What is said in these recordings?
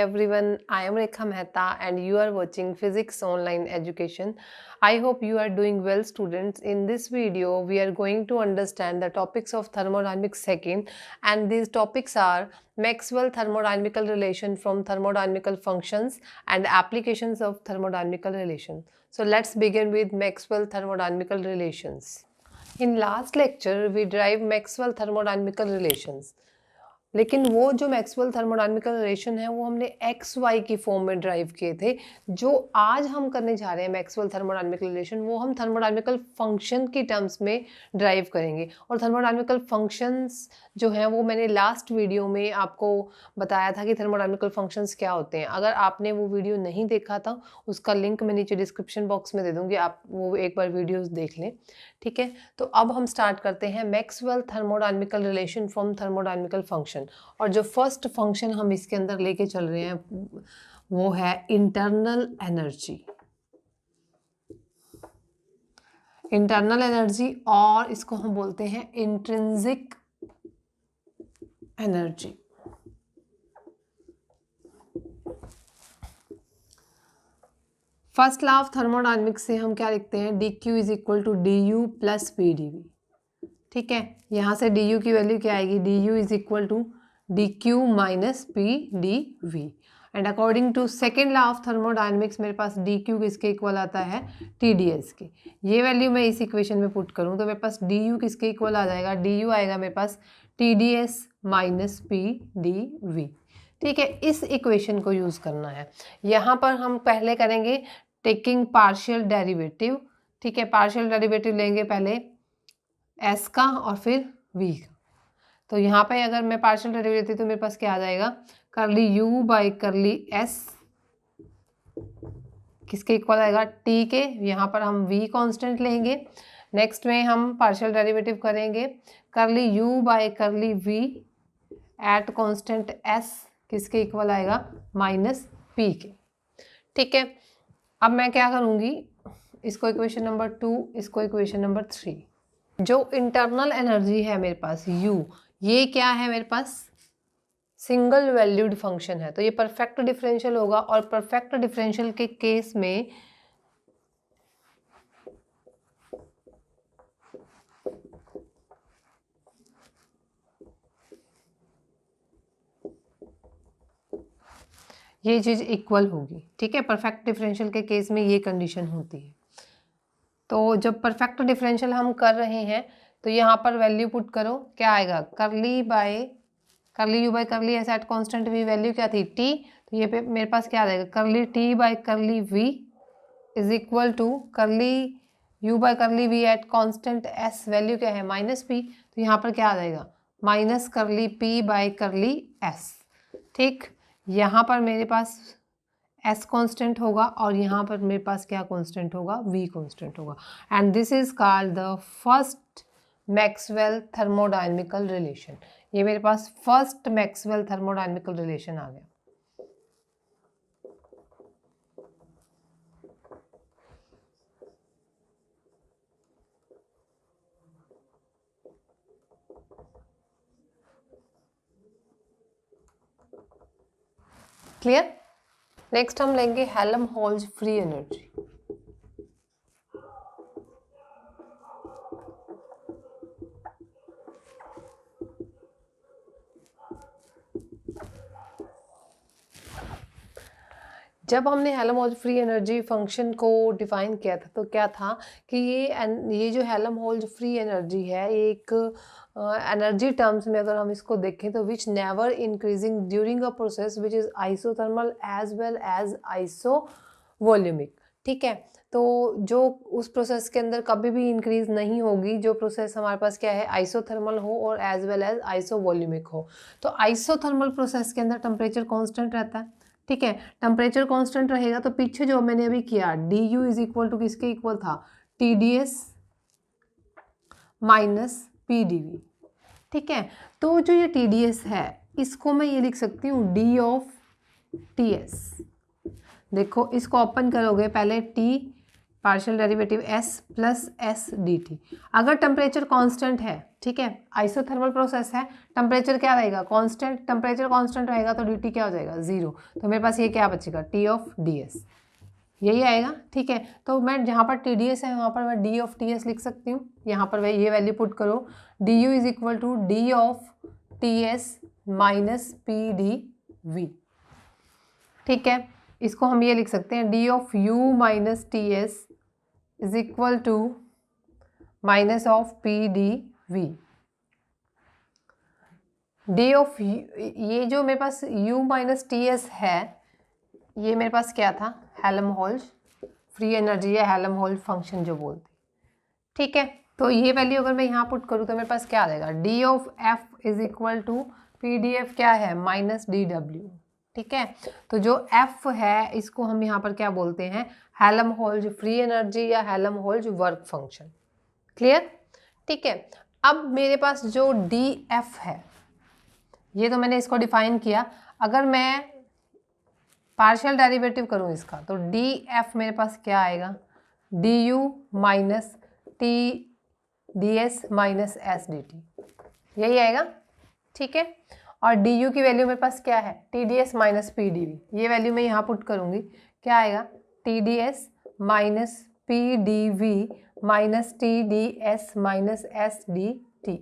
everyone, I am Rekha Mehta and you are watching Physics Online Education. I hope you are doing well, students. In this video, we are going to understand the topics of thermodynamics second, and these topics are Maxwell thermodynamical relation from thermodynamical functions and applications of thermodynamical relation. So let's begin with Maxwell thermodynamical relations. In last lecture, we derived Maxwell thermodynamical relations. लेकिन वो जो Maxwell thermodynamical relation है वो हमने x Y की form में drive किए थे। जो आज हम करने जा रहे हैं मैक्सवेल थर्मोडायनामिकल रिलेशन, वो हम थर्मोडायनामिकल फंक्शन की टर्म्स में ड्राइव करेंगे। और थर्मोडायनामिकल फंक्शंस जो हैं वो मैंने लास्ट वीडियो में आपको बताया था कि थर्मोडायनामिकल फंक्शंस क्या होते हैं। अगर आपने वो वीडियो नहीं देखा था, उसका लिंक मैं नीचे डिस्क्रिप्शन बॉक्स में दे दूँगी, आप वो एक बार वीडियोज़ देख लें। ठीक है, तो अब हम स्टार्ट करते हैं Maxwell thermodynamical relation from थर्मोडायनामिकल function. और जो फर्स्ट फंक्शन हम इसके अंदर लेके चल रहे हैं वो है इंटरनल एनर्जी। इंटरनल एनर्जी, और इसको हम बोलते हैं intrinsic energy. First law of thermodynamics से हम क्या लिखते हैं, D Q is equal to D U plus P D V. ठीक है, यहाँ से डी यू की वैल्यू क्या आएगी, D U is equal to D Q minus P D V. And according to second law of thermodynamics मेरे पास D Q किसके इक्वल आता है, टी डी एस के। ये वैल्यू मैं इस इक्वेशन में पुट करूँ तो मेरे पास डी यू किसके इक्वल आ जाएगा, डी यू आएगा मेरे पास T D S minus P D V. ठीक है, इस इक्वेशन को यूज़ करना है। यहाँ पर हम पहले करेंगे टेकिंग पार्शियल डेरिवेटिव। ठीक है, पार्शियल डेरिवेटिव लेंगे पहले एस का और फिर वी का। तो यहाँ पे अगर मैं पार्शियल डेरिवेटिव लेती तो मेरे पास क्या आ जाएगा, करली यू बाई करली एस किसके इक्वल आएगा, टी के। यहाँ पर हम वी कांस्टेंट लेंगे। नेक्स्ट में हम पार्शियल डेरिवेटिव करेंगे curly U by curly V at constant S किसके इक्वल आएगा, माइनस पी के। ठीक है, अब मैं क्या करूँगी, इसको इक्वेशन नंबर 2, इसको इक्वेशन नंबर 3। जो इंटरनल एनर्जी है मेरे पास U, ये क्या है मेरे पास, सिंगल वैल्यूड फंक्शन है, तो ये परफेक्ट डिफरेंशियल होगा। और परफेक्ट डिफरेंशियल के केस में ये चीज़ इक्वल होगी। ठीक है, परफेक्ट डिफरेंशियल के केस में ये कंडीशन होती है। तो जब परफेक्ट डिफरेंशियल हम कर रहे हैं तो यहाँ पर वैल्यू पुट करो, क्या आएगा, curly by curly U by curly S at constant V, value क्या थी टी, तो ये पे मेरे पास क्या आ जाएगा, curly T by curly V is equal to curly U by curly V at constant S, value क्या है माइनस पी, तो यहाँ पर क्या आ जाएगा, माइनस करली पी बाई करली एस। ठीक, यहाँ पर मेरे पास एस कांस्टेंट होगा और यहाँ पर मेरे पास क्या कांस्टेंट होगा, वी कांस्टेंट होगा। And this is called the first Maxwell thermodynamical relation. ये मेरे पास फर्स्ट मैक्सवेल थर्मोडायनामिकल रिलेशन आ गया। क्लियर। नेक्स्ट हम लेंगे हेल्महोल्ट्ज़ फ्री एनर्जी। जब हमने हेल्महोल्ट्ज़ फ्री एनर्जी फंक्शन को डिफाइन किया था तो क्या था कि ये जो हेल्महोल्ट्ज़ फ्री एनर्जी है, एक एनर्जी टर्म्स में अगर हम इसको देखें तो which never increasing during a process which is isothermal as well as isovolumic. ठीक है, तो जो उस प्रोसेस के अंदर कभी भी इंक्रीज नहीं होगी जो प्रोसेस हमारे पास क्या है, आइसोथर्मल हो और एज वेल एज आइसोवॉल्यूमिक हो। तो आइसोथर्मल प्रोसेस के अंदर टेम्परेचर कांस्टेंट रहता है। ठीक है, टेम्परेचर कांस्टेंट रहेगा तो पीछे जो मैंने अभी किया D U is equal to किसके इक्वल था, T D S minus P D V. ठीक है, तो जो ये टी डी एस है इसको मैं ये लिख सकती हूँ डी ऑफ टी एस। देखो इसको ओपन करोगे, पहले T partial derivative s plus S D T. अगर टेम्परेचर कांस्टेंट है, ठीक है, आइसोथर्मल प्रोसेस है, टेम्परेचर क्या रहेगा, कांस्टेंट, टेम्परेचर कांस्टेंट रहेगा तो dt क्या हो जाएगा, 0। तो मेरे पास ये क्या बचेगा, t ऑफ ds, यही आएगा, ठीक है। तो मैं जहाँ पर TDS है वहाँ पर मैं d ऑफ TS लिख सकती हूँ, यहाँ पर ये वैल्यू पुट करो, du is equal to d of TS minus PdV, ठीक है। इसको हम ये लिख सकते हैं d of u minus TS is equal to minus of PdV। d of ये जो मेरे पास u माइनस TS है, ये मेरे पास क्या था, हेल्महोल्ट्ज फ्री एनर्जी या हेल्महोल्ट्ज फंक्शन जो बोलते, ठीक है। तो ये वैल्यू अगर मैं यहाँ पुट करूँ तो मेरे पास क्या आ जाएगा, d of f is equal to PDF क्या है, माइनस DW, ठीक है। तो जो f है इसको हम यहाँ पर क्या बोलते हैं, हेल्महोल्ट्ज फ्री एनर्जी या हेल्महोल्ट्ज वर्क फंक्शन, क्लियर, ठीक है। अब मेरे पास जो df है, ये तो मैंने इसको डिफाइन किया, अगर मैं पार्शियल डेरिवेटिव करूँ इसका तो df मेरे पास क्या आएगा, du minus TdS minus S D T, यही आएगा, ठीक है। और du की वैल्यू मेरे पास क्या है, TdS माइनस PdV, ये वैल्यू मैं यहाँ पुट करूँगी, क्या आएगा, TdS minus PdV minus TdS minus S D T,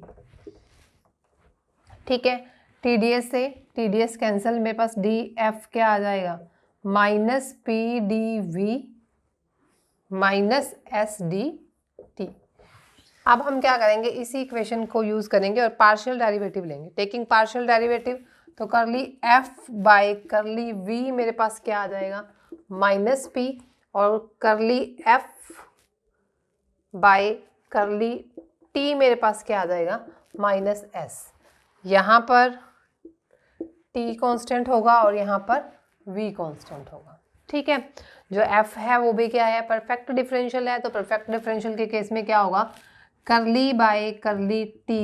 ठीक है। TdS से TdS कैंसिल, मेरे पास df क्या आ जाएगा, minus PdV minus S D T. अब हम क्या करेंगे, इसी इक्वेशन को यूज करेंगे और पार्शियल डेरिवेटिव लेंगे। टेकिंग पार्शियल डेरिवेटिव, तो करली f बाय करली v मेरे पास क्या आ जाएगा, माइनस p, और करली f बाय करली t मेरे पास क्या आ जाएगा, माइनस s। यहाँ पर t कांस्टेंट होगा और यहाँ पर v कांस्टेंट होगा, ठीक है। जो f है वो भी क्या है, परफेक्ट डिफरेंशियल है, तो परफेक्ट डिफरेंशियल के केस में क्या होगा, करली by curly t,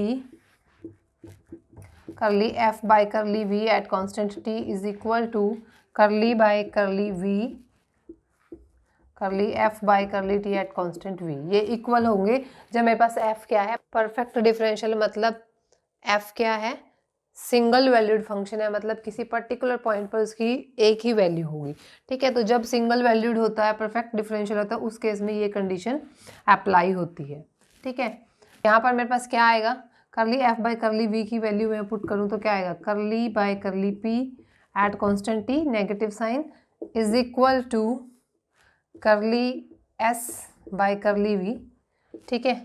curly f by curly v at constant t is equal to curly by curly v, curly f by curly t at constant v। ये equal होंगे जब मेरे पास f क्या है, परफेक्ट डिफरेंशियल, मतलब f क्या है, single valued function है, मतलब किसी पर्टिकुलर पॉइंट पर उसकी एक ही वैल्यू होगी, ठीक है। तो जब सिंगल वैल्यूड होता है, परफेक्ट डिफरेंशियल होता है, उस केस में ये कंडीशन अप्लाई होती है, ठीक है। यहाँ पर मेरे पास क्या आएगा, curly f by curly v की वैल्यू मैं पुट करूँ तो क्या आएगा, curly by curly p at constant t negative sign is equal to curly s by curly v, ठीक है।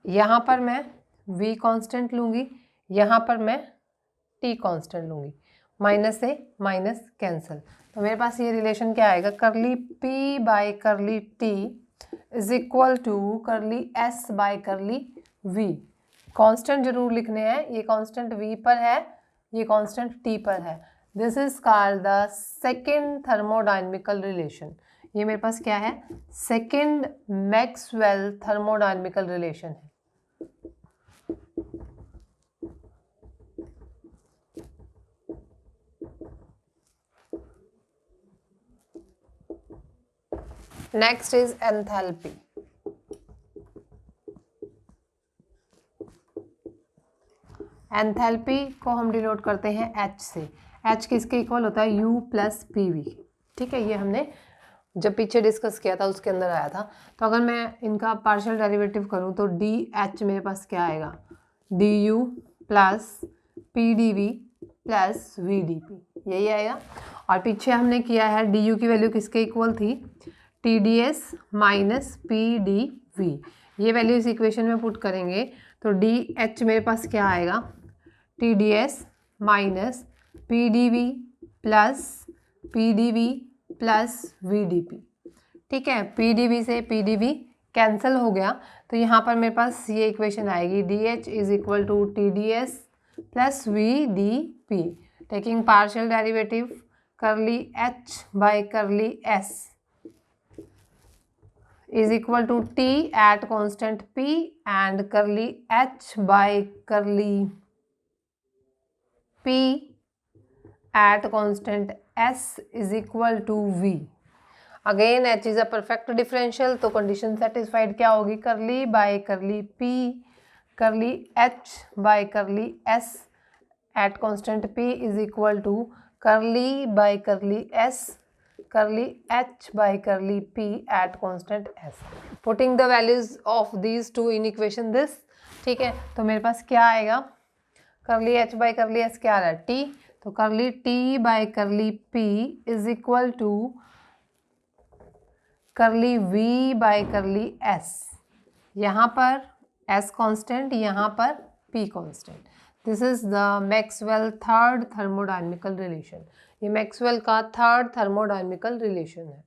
यहाँ पर मैं v कांस्टेंट लूँगी, यहाँ पर मैं t कांस्टेंट लूँगी, माइनस से माइनस कैंसिल, तो मेरे पास ये रिलेशन क्या आएगा, curly p by curly t is equal to curly s by curly v। Constant जरूर लिखने हैं, ये कांस्टेंट v पर है, ये कांस्टेंट t पर है। This is called the second thermodynamical relation. ये मेरे पास क्या है, सेकेंड मैक्सवेल थर्मोडायनेमिकल रिलेशन है। Next is enthalpy. एंथैल्पी को हम डिनोट करते हैं H से। H किसके इक्वल होता है, U प्लस PV, ठीक है। ये हमने जब पीछे डिस्कस किया था उसके अंदर आया था। तो अगर मैं इनका पार्शियल डेरिवेटिव करूँ तो DH मेरे पास क्या आएगा, DU plus PdV plus VdP, यही आएगा। और पीछे हमने किया है DU की वैल्यू किसके इक्वल थी, TdS माइनस PdV। ये वैल्यू इस इक्वेशन में पुट करेंगे तो DH मेरे पास क्या आएगा, TdS minus PdV plus PdV plus VdP, ठीक है। PdV से PdV कैंसिल हो गया, तो यहाँ पर मेरे पास ये इक्वेशन आएगी, DH is equal to TdS plus VdP। Taking partial derivative, curly H by curly S is equal to t at constant p and curly h by curly p at constant s is equal to v। Again H is a perfect differential, तो condition satisfied क्या होगी, curly by curly P curly H by curly S at constant p is equal to curly by curly S curly h by curly p at constant s. Putting the values of these two in equation this, ठीक है, तो मेरे पास क्या आएगा, करली h by करली s क्या आ रहा है, t, तो करली t by करली p is equal to curly v by करली s, यहाँ पर s कांस्टेंट, यहाँ पर p constant. This is the Maxwell third thermodynamical relation. ये मैक्सवेल का थर्ड थर्मोडायनेमिकल रिलेशन है.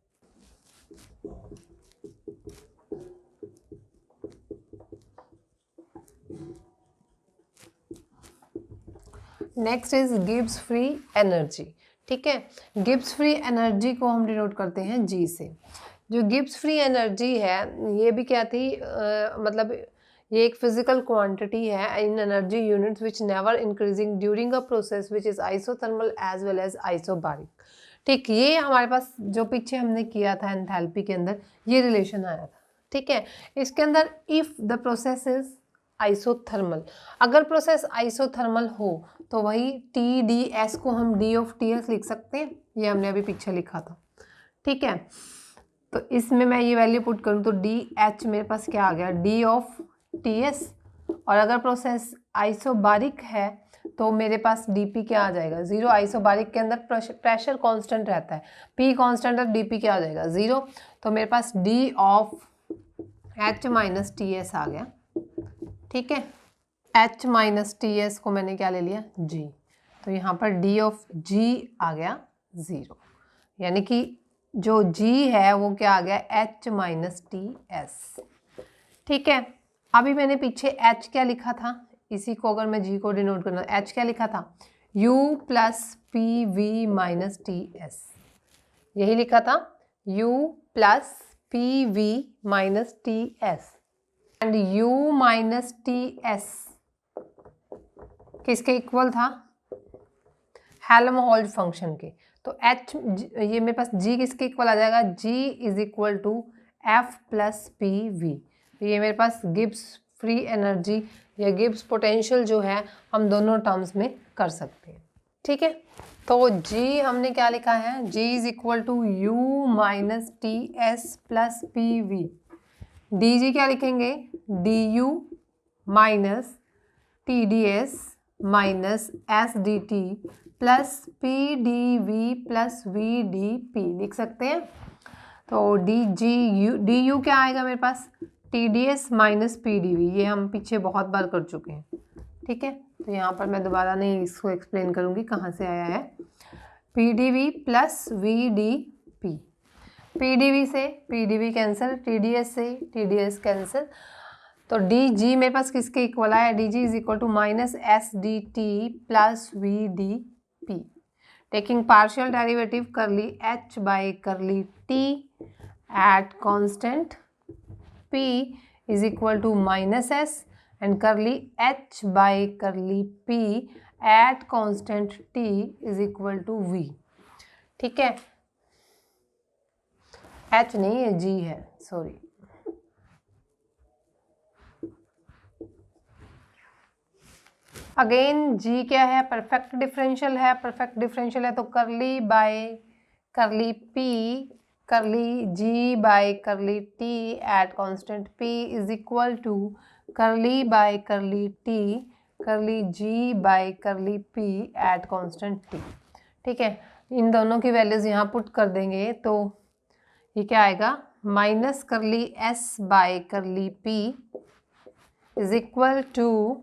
Next is Gibbs free energy. ठीक है, गिब्स फ्री एनर्जी को हम डिनोट करते हैं जी से. जो गिब्स फ्री एनर्जी है ये भी क्या थी, मतलब ये एक फिजिकल क्वांटिटी है in energy units which never increasing during a process which is isothermal as well as isobaric. ठीक, ये हमारे पास जो पीछे हमने किया था एंथैल्पी के अंदर ये रिलेशन आया था. ठीक है, इसके अंदर if the process is isothermal, अगर प्रोसेस आइसोथर्मल हो तो वही टी डी एस को हम डी ऑफ टी एस लिख सकते हैं, ये हमने अभी पीछे लिखा था. ठीक है, तो इसमें मैं ये वैल्यू पुट करूँ तो डी एच मेरे पास क्या आ गया, डी ऑफ टी एस. और अगर प्रोसेस आइसोबारिक है तो मेरे पास डीपी क्या आ जाएगा, जीरो. आइसोबारिक के अंदर प्रेशर कांस्टेंट रहता है, पी कांस्टेंट और डीपी क्या आ जाएगा, जीरो. तो मेरे पास D of H minus T S आ गया. ठीक है, एच माइनस टी एस को मैंने क्या ले लिया, जी. तो यहाँ पर डी ऑफ जी आ गया ज़ीरो, यानी कि जो जी है वो क्या आ गया, एच माइनस टी एस. ठीक है, अभी मैंने पीछे एच क्या लिखा था, इसी को अगर मैं जी को डिनोट करना, एच क्या लिखा था, you plus P we minus T S, यही लिखा था, you plus P we minus T S. And u minus T S किसके इक्वल था, हेल्महोल्ट्ज़ फंक्शन के. तो h ये मेरे पास g किसके इक्वल आ जाएगा, g is equal to F plus P V. ये मेरे पास गिब्स फ्री एनर्जी या गिब्स पोटेंशियल जो है हम दोनों टर्म्स में कर सकते हैं. ठीक है, तो g हमने क्या लिखा है, g is equal to U minus T S plus P V. D G क्या लिखेंगे, D U minus T D S minus S D T plus P D V plus V D P लिख सकते हैं. तो D U क्या आएगा मेरे पास, T D S minus P D V, ये हम पीछे बहुत बार कर चुके हैं. ठीक है, तो यहाँ पर मैं दोबारा नहीं इसको एक्सप्लेन करूँगी कहाँ से आया है. P D V plus V D P, P D V से P D V cancel, T D S से टी डी एस कैंसिल. तो डी जी मेरे पास किसके इक्वल आया, D G is equal to minus S D T plus V D P. Taking partial derivative curly H by curly T at constant p is equal to minus S and curly H by curly p at constant t is equal to v. ठीक है, h नहीं है, g है, sorry. Again G क्या है, perfect differential है. Perfect differential है तो curly by curly P curly G by curly T at constant p is equal to curly by curly T curly G by curly p at constant t. ठीक है, इन दोनों की values यहाँ put कर देंगे तो ये क्या आएगा, minus curly s by curly p is equal to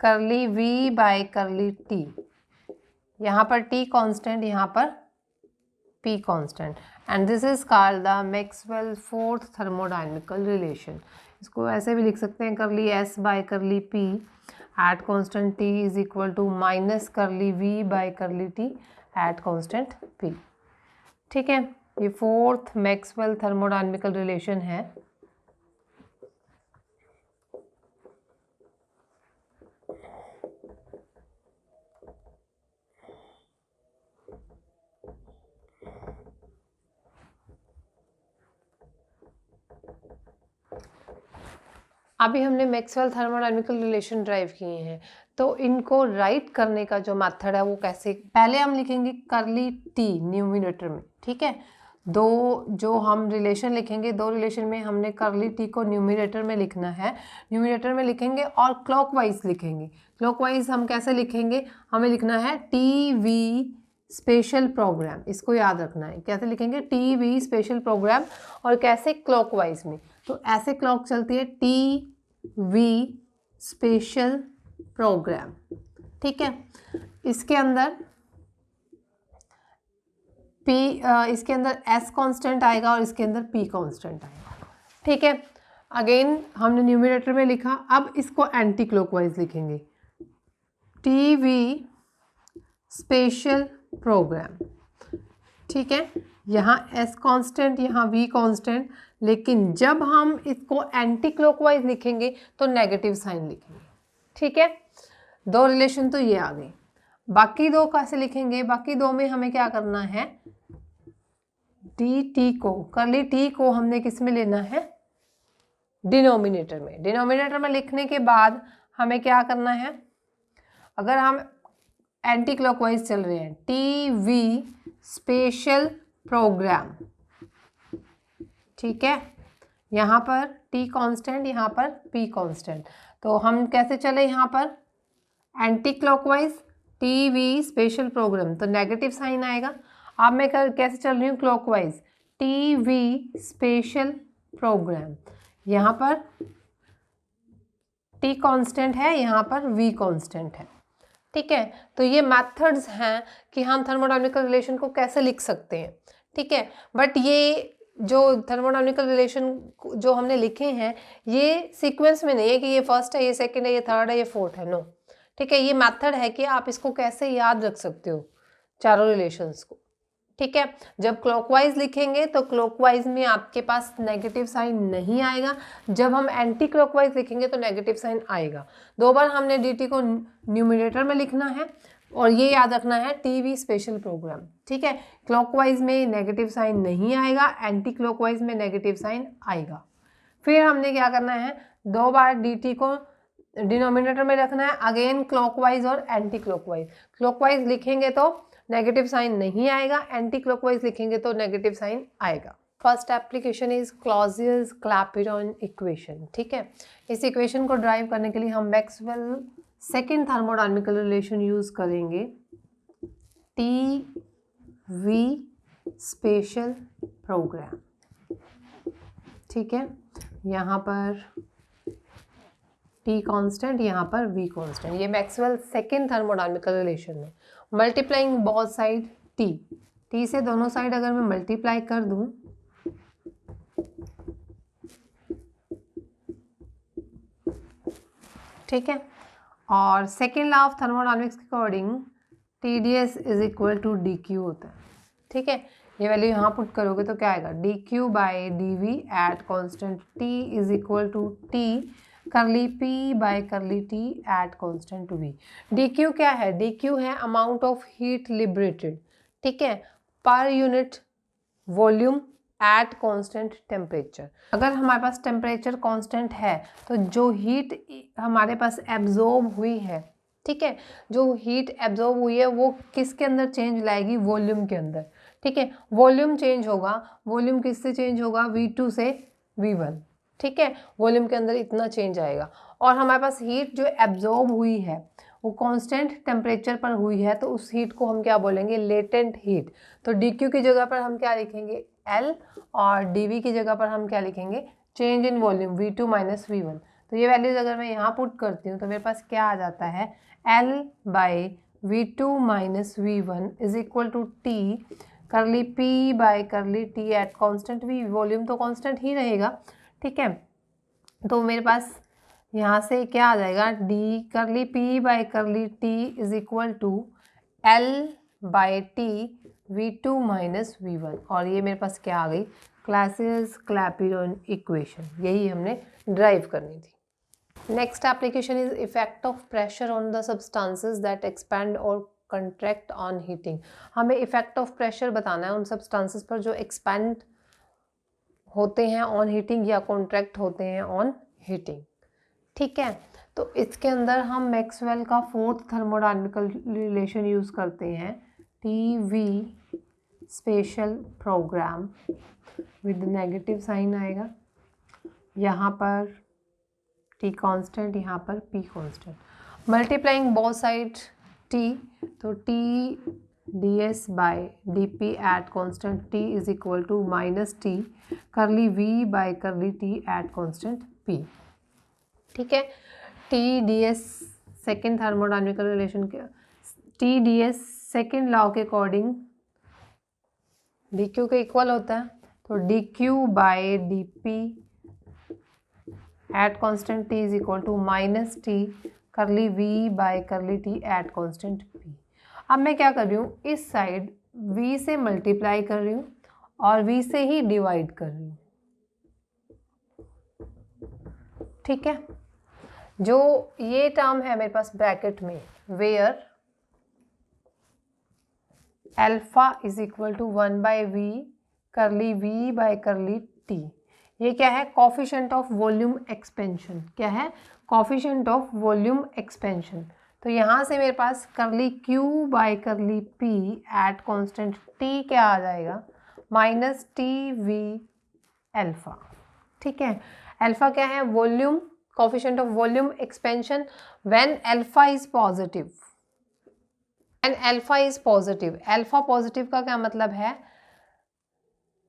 curly v by curly t. यहाँ पर t कांस्टेंट, यहाँ पर p constant, and this is called the Maxwell fourth thermodynamical relation. इसको ऐसे भी लिख सकते हैं, curly s by curly p at constant t is equal to minus curly v by curly t at constant p. ठीक है, ये fourth Maxwell thermodynamical relation है. अभी हमने मैक्सवेल थर्मोडायनेमिकल रिलेशन ड्राइव किए हैं, तो इनको राइट करने का जो मेथड है वो कैसे, पहले हम लिखेंगे करली टी न्यूमिनेटर में, ठीक है। दो जो हम रिलेशन लिखेंगे, दो रिलेशन में हमने करली टी को न्यूमिनेटर में लिखना है, न्यूमिनेटर में लिखेंगे और क्लॉकवाइज लिखेंगे। क्लॉकवाइज हम कैसे लिखेंगे, हमें लिखना है टी वी स्पेशल प्रोग्राम, इसको याद रखना है। कैसे लिखेंगे, टी वी स्पेशल प्रोग्राम, और कैसे, क्लॉकवाइज में। तो ऐसे क्लॉक चलती है टी वी स्पेशल प्रोग्राम, ठीक है। इसके अंदर P इसके अंदर S कांस्टेंट आएगा और इसके अंदर P कांस्टेंट आएगा, ठीक है। अगेन हमने न्यूमरेटर में लिखा, अब इसको एंटी क्लॉकवाइज लिखेंगे, टी वी स्पेशल प्रोग्राम, ठीक है। यहाँ S कांस्टेंट, यहाँ V कांस्टेंट, लेकिन जब हम इसको एंटी क्लॉकवाइज लिखेंगे तो नेगेटिव साइन लिखेंगे, ठीक है। दो रिलेशन तो ये आ गए, बाकी दो कैसे लिखेंगे, बाकी दो में हमें क्या करना है, डी टी को, करली टी को हमने किस में लेना है, डिनोमिनेटर में। डिनोमिनेटर में लिखने के बाद हमें क्या करना है, अगर हम एंटी क्लॉकवाइज चल रहे हैं, टी वी स्पेशल प्रोग्राम, ठीक है। यहाँ पर टी कांस्टेंट, यहाँ पर पी कांस्टेंट, तो हम कैसे चले, यहाँ पर anti clockwise T V special program, तो नेगेटिव साइन आएगा। अब मैं कैसे चल रही हूँ, clockwise T V special program, यहाँ पर टी कांस्टेंट है, यहाँ पर वी कांस्टेंट है, ठीक है। तो ये मेथड्स हैं कि हम थर्मोडायनेमिकल रिलेशन को कैसे लिख सकते हैं, ठीक है। बट ये जो थर्मोडायनेमिकल रिलेशन जो हमने लिखे हैं, ये सीक्वेंस में नहीं है कि ये फर्स्ट है, ये सेकंड है, ये थर्ड है, ये फोर्थ है, नो, ठीक है। ये मेथड है कि आप इसको कैसे याद रख सकते हो, चारों रिलेशंस को, ठीक है। जब क्लॉकवाइज लिखेंगे तो क्लॉकवाइज में आपके पास नेगेटिव साइन नहीं आएगा, जब हम एंटी क्लॉकवाइज लिखेंगे तो नेगेटिव साइन आएगा। दो बार हमने dt को न्यूमरेटर में लिखना है, और ये याद रखना है टीवी स्पेशल प्रोग्राम, ठीक है। क्लॉकवाइज में नेगेटिव साइन नहीं आएगा, एंटी क्लॉकवाइज में नेगेटिव साइन आएगा। फिर हमने क्या करना है, दो बार dt को डिनोमिनेटर में रखना है, अगेन क्लॉकवाइज और एंटी क्लॉकवाइज। क्लॉकवाइज लिखेंगे तो नेगेटिव साइन नहीं आएगा, एंटी क्लॉकवाइज लिखेंगे तो नेगेटिव साइन आएगा। First application is Clausius-Clapeyron equation, ठीक है। इस इक्वेशन को ड्राइव करने के लिए हम Maxwell second thermodynamical relation use करेंगे, टी वी स्पेशल प्रोग्राम, ठीक है। यहाँ पर टी कांस्टेंट, यहाँ पर वी कांस्टेंट, ये मैक्सवेल सेकेंड थर्मोडायनेमिकल रिलेशन है। मल्टीप्लाइंग बोथ साइड टी से दोनों साइड अगर मैं मल्टीप्लाई कर दूं, ठीक है, और सेकेंड लॉ ऑफ थर्मोडायनेमिक्स के according T D S is equal to D Q होता है, ठीक है। ये वैल्यू यहाँ पुट करोगे तो क्या आएगा, D Q by D V at constant T is equal to T curly P by curly T at constant V. D Q क्या है, डी क्यू है अमाउंट ऑफ हीट लिबरेटेड, ठीक है, per unit volume at constant temperature. अगर हमारे पास temperature constant है तो जो हीट हमारे पास एब्जॉर्ब हुई है, ठीक है, जो हीट एब्जॉर्ब हुई है वो किसके अंदर चेंज लाएगी, वॉल्यूम के अंदर, ठीक है। वॉल्यूम चेंज होगा, वॉल्यूम किससे चेंज होगा, V2 से V1, ठीक है। वॉल्यूम के अंदर इतना चेंज आएगा, और हमारे पास हीट जो एब्जॉर्ब हुई है वो कांस्टेंट टेम्परेचर पर हुई है, तो उस हीट को हम क्या बोलेंगे, लेटेंट हीट। तो dq की जगह पर हम क्या लिखेंगे, L, और dv की जगह पर हम क्या लिखेंगे, change in volume V2 minus V1। तो ये वैल्यूज अगर मैं यहाँ पुट करती हूँ तो मेरे पास क्या आ जाता है, L by V2 minus V1 is equal to T curly P by curly T at constant V। Volume तो कॉन्स्टेंट ही रहेगा, ठीक है। तो मेरे पास यहाँ से क्या आ जाएगा, D curly P by curly T is equal to L by T V2 minus V1, और ये मेरे पास क्या आ गई, क्लॉजियस-क्लैपेरॉन इक्वेशन। यही हमने ड्राइव करनी थी। Next application is effect of pressure on the substances that expand और कंट्रैक्ट ऑन हीटिंग। हमें इफेक्ट ऑफ प्रेशर बताना है उन सब्सटेंसेस पर जो एक्सपैंड होते हैं ऑन हीटिंग या कॉन्ट्रैक्ट होते हैं ऑन हीटिंग, ठीक है, तो इसके अंदर हम मैक्सवेल का फोर्थ थर्मोडायनेमिकल रिलेशन यूज़ करते हैं, T V special program with negative sign आएगा, यहाँ पर टी कांस्टेंट, यहाँ पर P constant, multiplying both side T, तो T D S by D P at constant T is equal to minus T curly V by curly T at constant P. ठीक है, T D S second thermodynamical relation के, T D S second law के according D Q के equal होता है, तो D Q by D P at constant T is equal to minus T curly V by curly T at constant P. अब मैं क्या कर रही हूँ, इस साइड v से मल्टीप्लाई कर रही हूँ और v से ही डिवाइड कर रही हूँ। ठीक है, जो ये टर्म है मेरे पास ब्रैकेट में, where alpha is equal to 1/v curly v by curly t, ये क्या है, कॉफिशिएंट ऑफ वॉल्यूम एक्सपेंशन। क्या है, कॉफिशिएंट ऑफ वॉल्यूम एक्सपेंशन। तो यहाँ से मेरे पास करली q bye curly p at constant t क्या आ जाएगा, माइनस टी वी अल्फा। ठीक है, अल्फा क्या है, volume, coefficient of volume expansion when alpha is positive. When alpha is positive, alpha positive का क्या मतलब है,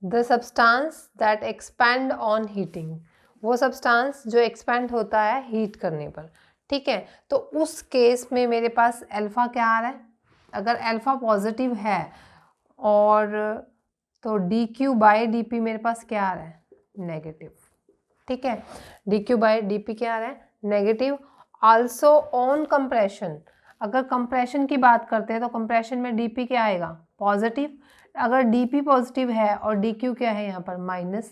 the substance that expand on heating, वो सब्सटेंस जो एक्सपैंड होता है हीट करने पर। ठीक है, तो उस केस में मेरे पास अल्फा क्या आ रहा है, अगर अल्फा पॉजिटिव है और तो D Q by D P मेरे पास क्या आ रहा है, नेगेटिव। ठीक है, D Q by D P क्या आ रहा है, नेगेटिव। आल्सो ऑन कंप्रेशन, अगर कंप्रेशन की बात करते हैं तो कंप्रेशन में डी पी क्या आएगा, पॉजिटिव। अगर डी पी पॉजिटिव है और डी क्यू क्या है यहाँ पर माइनस,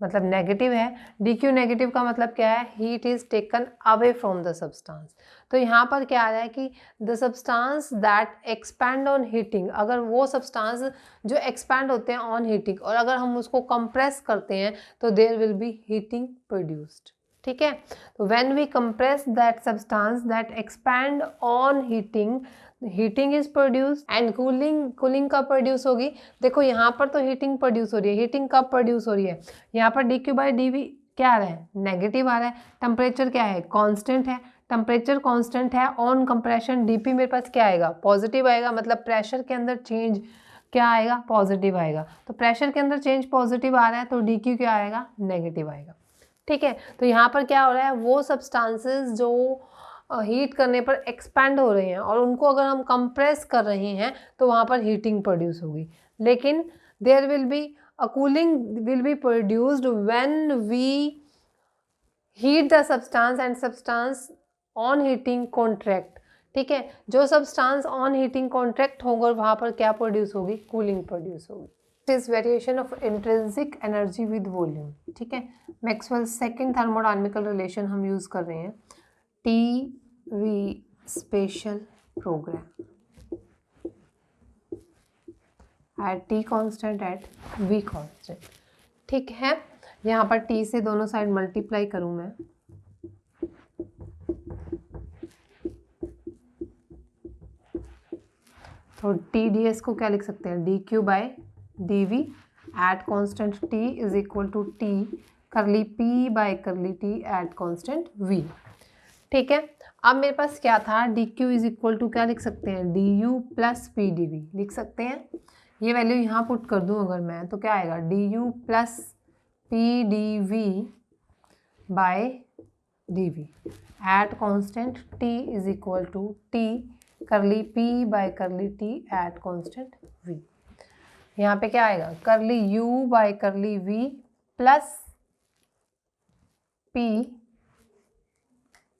मतलब नेगेटिव है, डी क्यू नेगेटिव का मतलब क्या है, heat is taken away from the substance. तो यहाँ पर क्या आ रहा है कि the substance that expand on heating, अगर वो सब्सटेंस जो एक्सपैंड होते हैं ऑन हीटिंग और अगर हम उसको कंप्रेस करते हैं तो there will be heating produced. ठीक है, तो when we compress that substance that expand on heating, heating is produce and cooling कब प्रोड्यूस होगी, देखो यहाँ पर तो हीटिंग प्रोड्यूस हो रही है, हीटिंग कब प्रोड्यूस हो रही है, यहाँ पर D Q by D V क्या आ रहा है, नेगेटिव आ रहा है। टेम्परेचर क्या है, कांस्टेंट है, टेम्परेचर कांस्टेंट है, ऑन कंप्रेशन डीपी मेरे पास क्या आएगा, पॉजिटिव आएगा, मतलब प्रेशर के अंदर चेंज क्या आएगा, पॉजिटिव आएगा। तो प्रेशर के अंदर चेंज पॉजिटिव आ रहा है तो डी क्यू क्या आएगा, नेगेटिव आएगा। ठीक है, तो यहाँ पर क्या हो रहा है, वो सब्सटेंसेस जो हीट करने पर एक्सपैंड हो रहे हैं और उनको अगर हम कंप्रेस कर रहे हैं तो वहाँ पर हीटिंग प्रोड्यूस होगी, लेकिन there will be a cooling will be produced when we heat the substance and substance on heating contract. ठीक है, जो सब्सटेंस ऑन हीटिंग कॉन्ट्रैक्ट होगा वहाँ पर क्या प्रोड्यूस होगी, कूलिंग प्रोड्यूस होगी। Is variation of intrinsic energy with volume. ठीक है, मैक्सवेल सेकेंड थर्मोडायनेमिकल रिलेशन हम यूज़ कर रहे हैं, T V special program at T constant at V constant. ठीक है, यहाँ पर टी से दोनों साइड मल्टीप्लाई करूँ मैं, तो टी डी एस को क्या लिख सकते हैं, D Q by D V at constant T is equal to T curly P by curly T at constant V. ठीक है, अब मेरे पास क्या था, D Q is equal to क्या लिख सकते हैं, D U plus P D V लिख सकते हैं। ये वैल्यू यहाँ पुट कर दूँ अगर मैं, तो क्या आएगा, d U plus P D V by d V at constant T is equal to T curly P by curly T at constant V. यहाँ पे क्या आएगा, curly U by curly V plus P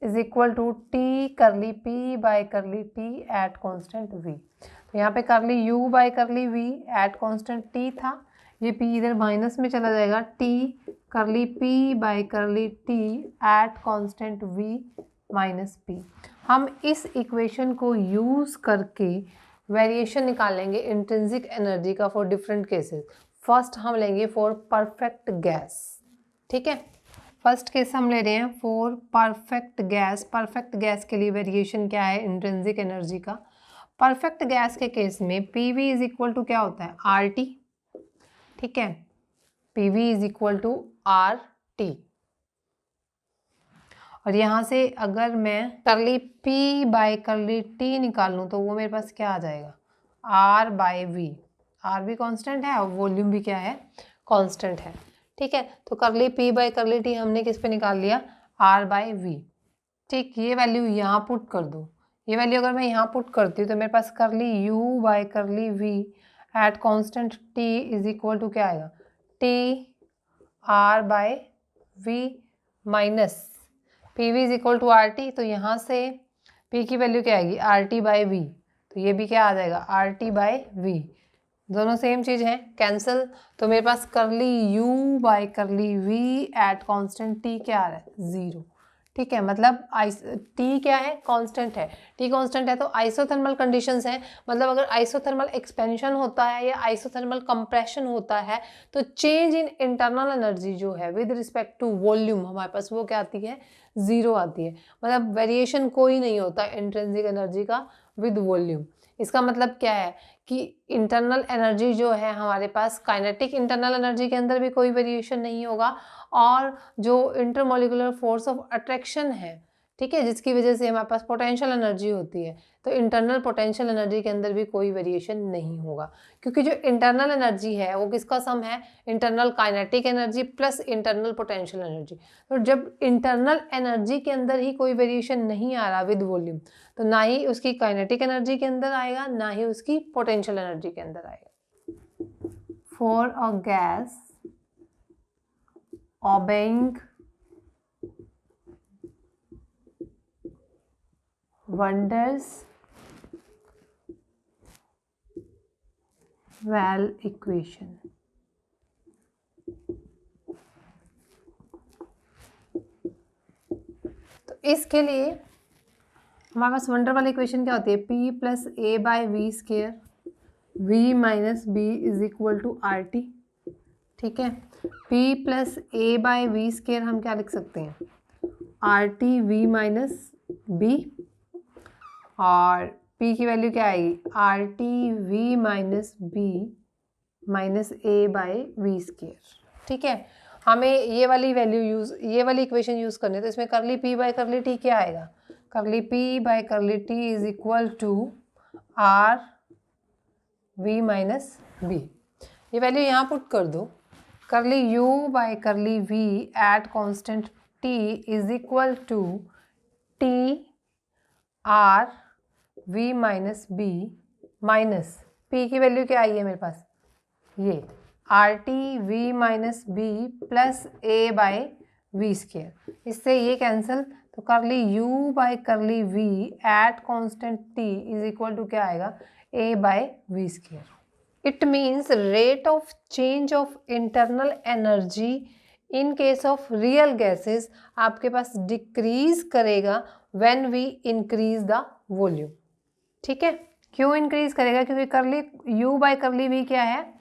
is equal to T curly P by curly T at constant V. तो यहाँ पे curly U by curly V at constant T था, ये P इधर माइनस में चला जाएगा, T curly P by curly T at constant V minus P. हम इस इक्वेशन को यूज़ करके वेरिएशन निकालेंगे इंट्रिंसिक एनर्जी का फॉर डिफरेंट केसेस। फर्स्ट हम लेंगे फॉर परफेक्ट गैस। ठीक है, फर्स्ट केस हम ले रहे हैं for perfect gas. Perfect gas के लिए वेरिएशन क्या है इंट्रिंसिक एनर्जी का। परफेक्ट गैस के केस में PV इज इक्वल टू क्या होता है RT, ठीक है, PV is equal to RT। और यहाँ से अगर मैं curly P by curly T निकाल लूँ तो वो मेरे पास क्या आ जाएगा R बाय V। R भी कांस्टेंट है और वॉल्यूम भी क्या है कांस्टेंट है, ठीक है। तो करली P बाय करली T हमने किस पे निकाल लिया R बाय V, ठीक। ये वैल्यू यहाँ पुट कर दूँ, ये वैल्यू अगर मैं यहाँ पुट करती हूँ तो मेरे पास curly U by curly V at constant T is equal to क्या आएगा T R by V minus PV is equal to RT। तो यहाँ से P की वैल्यू क्या आएगी RT बाय V, तो ये भी क्या आ जाएगा RT बाय V, दोनों सेम चीज़ है, कैंसिल। तो मेरे पास curly U by curly V at constant T क्या आ रहा है 0, ठीक है। मतलब T क्या है कांस्टेंट है, T कांस्टेंट है तो आइसोथर्मल कंडीशंस हैं। मतलब अगर आइसोथर्मल एक्सपेंशन होता है या आइसोथर्मल कंप्रेशन होता है तो चेंज इन इंटरनल एनर्जी जो है विद रिस्पेक्ट टू वॉल्यूम हमारे पास वो क्या आती है 0 आती है। मतलब वेरिएशन कोई नहीं होता इंट्रिंसिक एनर्जी का विद वॉल्यूम। इसका मतलब क्या है कि इंटरनल एनर्जी जो है हमारे पास काइनेटिक इंटरनल एनर्जी के अंदर भी कोई वेरिएशन नहीं होगा, और जो इंटरमोलिकुलर फोर्स ऑफ अट्रैक्शन है, ठीक है, जिसकी वजह से हमारे पास पोटेंशियल एनर्जी होती है, तो इंटरनल पोटेंशियल एनर्जी के अंदर भी कोई वेरिएशन नहीं होगा, क्योंकि जो इंटरनल एनर्जी है वो किसका सम है internal kinetic energy plus internal potential energy. तो जब इंटरनल एनर्जी के अंदर ही कोई वेरिएशन नहीं आ रहा विद वॉल्यूम, तो ना ही उसकी काइनेटिक एनर्जी के अंदर आएगा ना ही उसकी पोटेंशियल एनर्जी के अंदर आएगा। For a gas obeying Wonders Well equation, तो इसके लिए हमारे पास वंडर वाली इक्वेशन क्या होती है P plus A by V square V minus B is equal to RT, ठीक है। P plus A by V square हम क्या लिख सकते हैं RT V माइनस B, और P की वैल्यू क्या आएगी RT V minus B minus A by V square, ठीक है। हमें ये वाली वैल्यू ये वाली इक्वेशन यूज़ करनी है, तो इसमें करली P बाय करली T क्या आएगा curly P by curly T is equal to R V minus B। ये वैल्यू यहाँ पुट कर दो, curly U by curly V at constant T is equal to T R V minus B minus P की value क्या आई है मेरे पास ये RT V minus B plus A by V square, इससे ये कैंसिल, तो curly U by curly V at constant T is equal to क्या आएगा A by V square. It means rate of change of internal energy in case of real gases आपके पास decrease करेगा when we increase the volume, ठीक है। क्यों increase करेगा क्योंकि करली U बाय करली V क्या है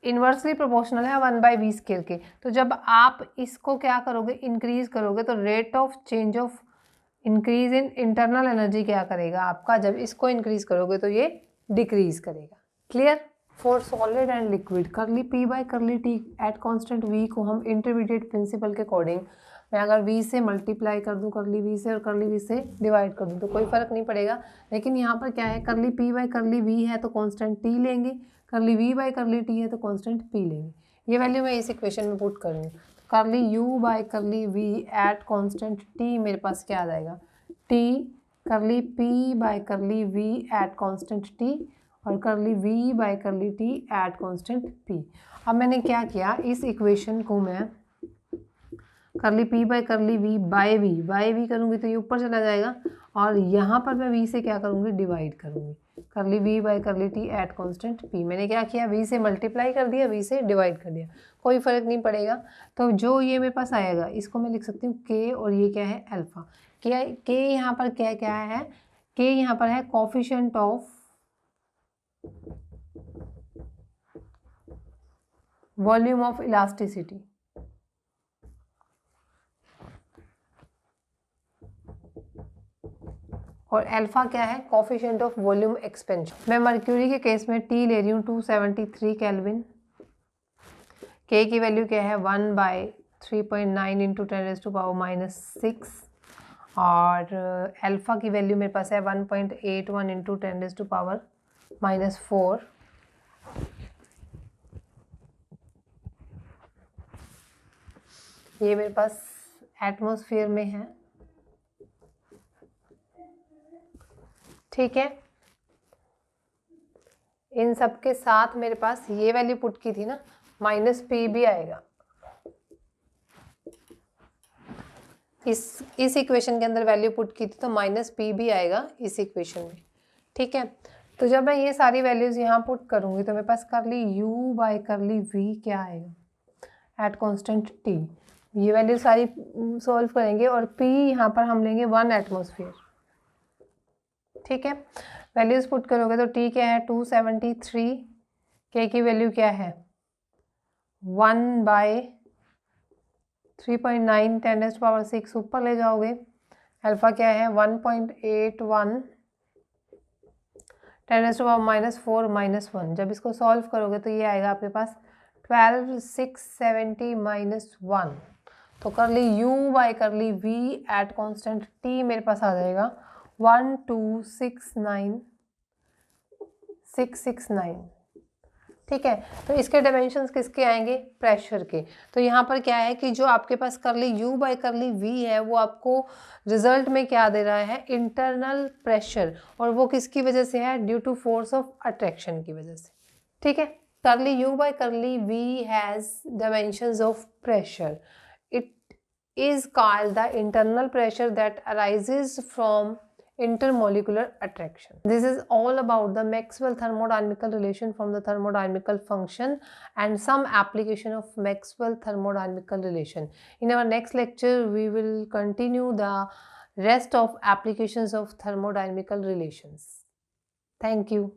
इन्वर्सली प्रोपोर्शनल है 1 बाय V स्केयर के। तो जब आप इसको क्या करोगे इंक्रीज करोगे तो rate of change of increase in internal energy क्या करेगा आपका, जब इसको इंक्रीज करोगे तो ये डिक्रीज करेगा। Clear. For solid and liquid करली P by curly T at constant V को हम इंटरमीडिएट प्रिंसिपल के अकॉर्डिंग मैं अगर V से मल्टीप्लाई कर दूं करली V से और करली V से डिवाइड कर दूं तो कोई फर्क नहीं पड़ेगा, लेकिन यहाँ पर क्या है करली P बाय करली V है तो कांस्टेंट T लेंगे, करली V बाय करली T है तो कांस्टेंट P लेंगे। ये वैल्यू मैं इस इक्वेशन में पुट करूँगी, करली U by curly V at constant T मेरे पास क्या आ जाएगा T curly P by curly V at constant T और करली V by curly T at constant P। अब मैंने क्या किया इस इक्वेशन को मैं curly P by curly V by V करूँगी तो ये ऊपर चला जाएगा और यहाँ पर मैं V से क्या करूँगी डिवाइड करूँगी, करली V by curly T at constant P। मैंने क्या किया V से मल्टीप्लाई कर दिया V से डिवाइड कर दिया, कोई फर्क नहीं पड़ेगा। तो जो ये मेरे पास आएगा इसको मैं लिख सकती हूँ K और ये क्या है अल्फा। K यहाँ पर क्या है K यहाँ पर है coefficient of volume of elasticity, और अल्फा क्या है, कोफिशिएंट ऑफ वॉल्यूम एक्सपेंशन। मैं मर्क्यूरी के केस में टी ले रही हूँ 273 केल्विन, के की वैल्यू क्या है 1/3.9 इंटू 10⁻⁻6 और अल्फा की वैल्यू मेरे पास है 1.81 इंटू 10⁻⁻4। ये मेरे पास एटमॉस्फेयर में है, ठीक है। इन सब के साथ मेरे पास ये वैल्यू पुट की थी ना, -p भी आएगा इस इक्वेशन के अंदर वैल्यू पुट की थी तो -p भी आएगा इस इक्वेशन में, ठीक है। तो जब मैं ये सारी वैल्यूज यहाँ पुट करूँगी तो मेरे पास curly u by curly v क्या आएगा एट कांस्टेंट t। ये वैल्यू सारी सॉल्व करेंगे और p यहाँ पर हम लेंगे 1 एटमॉस्फेयर, ठीक है। वैल्यूज पुट करोगे तो t क्या है 273, k की वैल्यू क्या है 1/3.9 10⁻6 ऊपर ले जाओगे, अल्फा क्या है 1.81 10⁻⁻4 -1। जब इसको सॉल्व करोगे तो ये आएगा आपके पास 12670 -1। तो curly u by curly v at constant t मेरे पास आ जाएगा 1269669, ठीक है। तो इसके डायमेंशंस किसके आएंगे, प्रेशर के। तो यहाँ पर क्या है कि जो आपके पास curly u by curly v है वो आपको रिजल्ट में क्या दे रहा है, इंटरनल प्रेशर, और वो किसकी वजह से है, due to force of attraction की वजह से, ठीक है। Curly u by curly v has dimensions of pressure. It is called the internal pressure that arises from intermolecular attraction. This is all about the Maxwell thermodynamical relation from the thermodynamical function and some application of Maxwell thermodynamical relation. In our next lecture, we will continue the rest of applications of thermodynamical relations. Thank you.